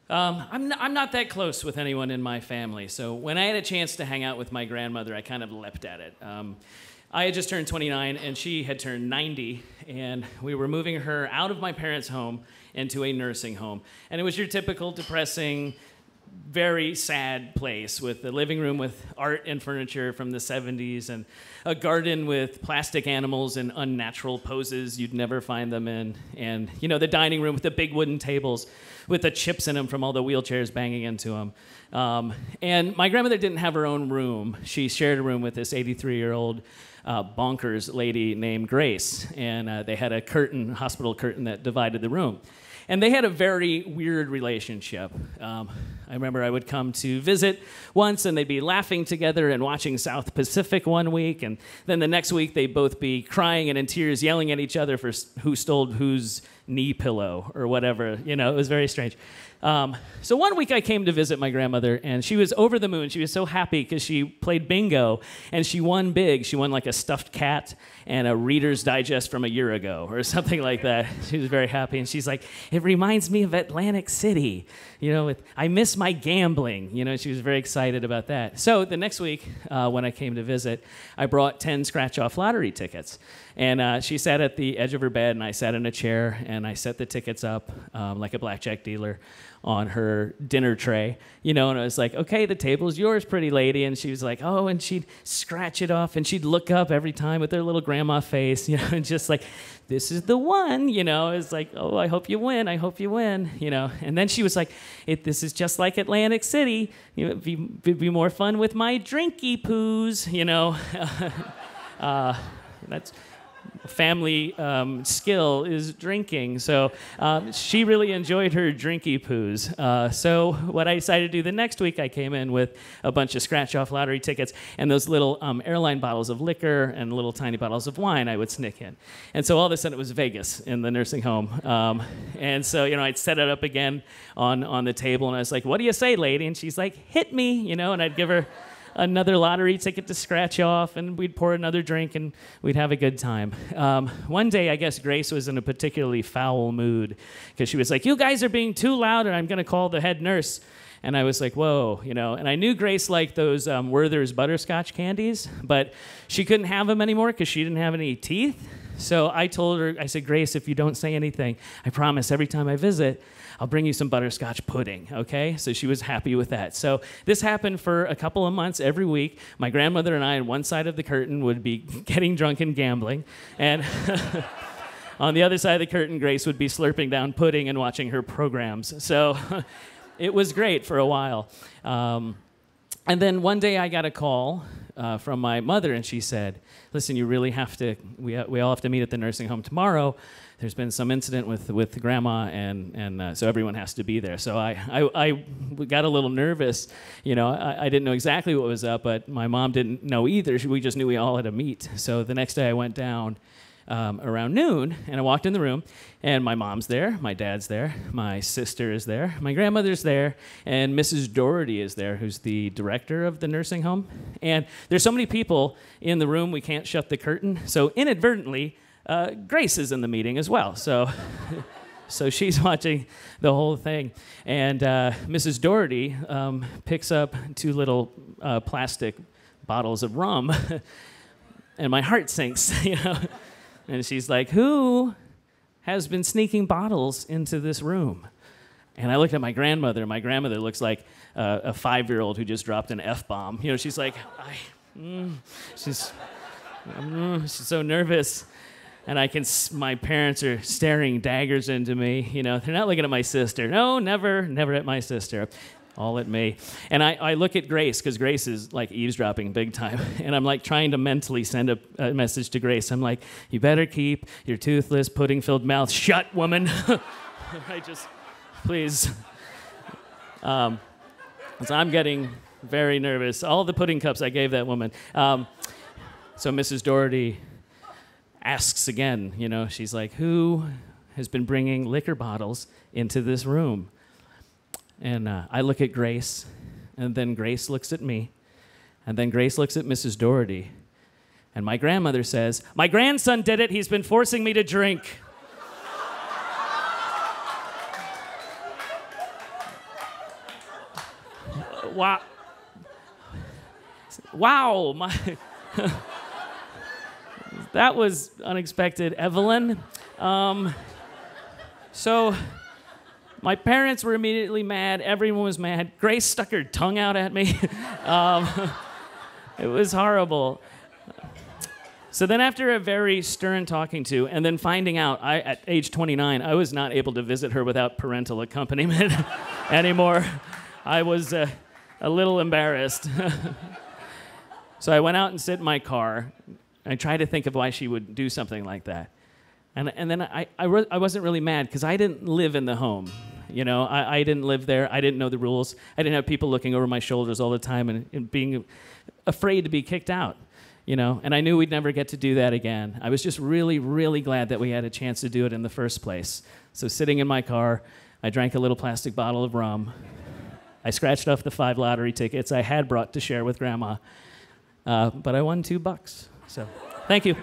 I'm not that close with anyone in my family, so when I had a chance to hang out with my grandmother, I kind of leapt at it. I had just turned 29, and she had turned 90, and we were moving her out of my parents' home into a nursing home. And it was your typical depressing, very sad place with the living room with art and furniture from the 70s and a garden with plastic animals in unnatural poses you'd never find them in, and the dining room with the big wooden tables with the chips in them from all the wheelchairs banging into them. And my grandmother didn't have her own room. She shared a room with this 83-year-old bonkers lady named Grace, and they had a hospital curtain that divided the room. And they had a very weird relationship. I remember I would come to visit once, and they'd be laughing together and watching South Pacific one week, and then the next week they'd both be crying and in tears, yelling at each other for who stole whose knee pillow or whatever. It was very strange. So one week I came to visit my grandmother, and she was over the moon. She was so happy because she played bingo, and she won big. She won like a stuffed cat and a Reader's Digest from a year ago or something like that. She was very happy, and she's like, it reminds me of Atlantic City. I miss my gambling. She was very excited about that. So the next week when I came to visit, I brought 10 scratch-off lottery tickets. And she sat at the edge of her bed, and I sat in a chair, and I set the tickets up like a blackjack dealer on her dinner tray, and I was like, okay, the table's yours, pretty lady. And she was like, oh, and she'd scratch it off, and she'd look up every time with her little grandma face, and just like, this is the one, It's like, oh, I hope you win, I hope you win, And then she was like, this is just like Atlantic City, it'd be more fun with my drinky poos, that's family skill is drinking. So she really enjoyed her drinky poos. So what I decided to do the next week, I came in with a bunch of scratch-off lottery tickets and those little airline bottles of liquor and little tiny bottles of wine I would sneak in. And so all of a sudden it was Vegas in the nursing home. And so, I'd set it up again on the table, and I was like, what do you say, lady? And she's like, hit me, and I'd give her another lottery ticket to scratch off, and we'd pour another drink, and we'd have a good time. One day, I guess Grace was in a particularly foul mood because she was like, you guys are being too loud, and I'm going to call the head nurse. And I was like, whoa, and I knew Grace liked those Werther's butterscotch candies, but she couldn't have them anymore because she didn't have any teeth. So I told her, I said, Grace, if you don't say anything, I promise every time I visit, I'll bring you some butterscotch pudding, okay? So she was happy with that. So this happened for a couple of months every week. My grandmother and I on one side of the curtain would be getting drunk and gambling, and on the other side of the curtain, Grace would be slurping down pudding and watching her programs. So it was great for a while. And then one day I got a call from my mother, and she said, listen, you really have to, we all have to meet at the nursing home tomorrow. There's been some incident with Grandma, and so everyone has to be there. So I got a little nervous. I didn't know exactly what was up, but my mom didn't know either. We just knew we all had to meet. So the next day I went down around noon, and I walked in the room, and my mom's there, my dad's there, my sister is there, my grandmother's there, and Mrs. Doherty is there, who's the director of the nursing home. And there's so many people in the room, we can't shut the curtain. So inadvertently, Grace is in the meeting as well. So so she's watching the whole thing. And Mrs. Doherty picks up 2 little plastic bottles of rum, and my heart sinks, And she's like, who has been sneaking bottles into this room? And I looked at my grandmother. My grandmother looks like a 5-year-old who just dropped an F-bomb. She's like, she's so nervous. And my parents are staring daggers into me. They're not looking at my sister. No, never at my sister. All at me. And I look at Grace, because Grace is like eavesdropping big time. And I'm like trying to mentally send a message to Grace. I'm like, you better keep your toothless, pudding-filled mouth shut, woman. Please. So I'm getting very nervous. All the pudding cups I gave that woman. So Mrs. Doherty asks again, she's like, who has been bringing liquor bottles into this room? And I look at Grace, and then Grace looks at me, and then Grace looks at Mrs. Doherty, and my grandmother says, my grandson did it, he's been forcing me to drink. wow. Wow, that was unexpected, Evelyn. So my parents were immediately mad. Everyone was mad. Grace stuck her tongue out at me. It was horrible. So then after a very stern talking to, and then finding out, at age 29, I was not able to visit her without parental accompaniment anymore. I was a little embarrassed. So I went out and sit in my car. I tried to think of why she would do something like that. And then I wasn't really mad because I didn't live in the home. You know, I didn't live there. I didn't know the rules. I didn't have people looking over my shoulders all the time and being afraid to be kicked out. You know, and I knew we'd never get to do that again. I was just really, really glad that we had a chance to do it in the first place. So sitting in my car, I drank a little plastic bottle of rum. I scratched off the 5 lottery tickets I had brought to share with Grandma. But I won $2. So thank you.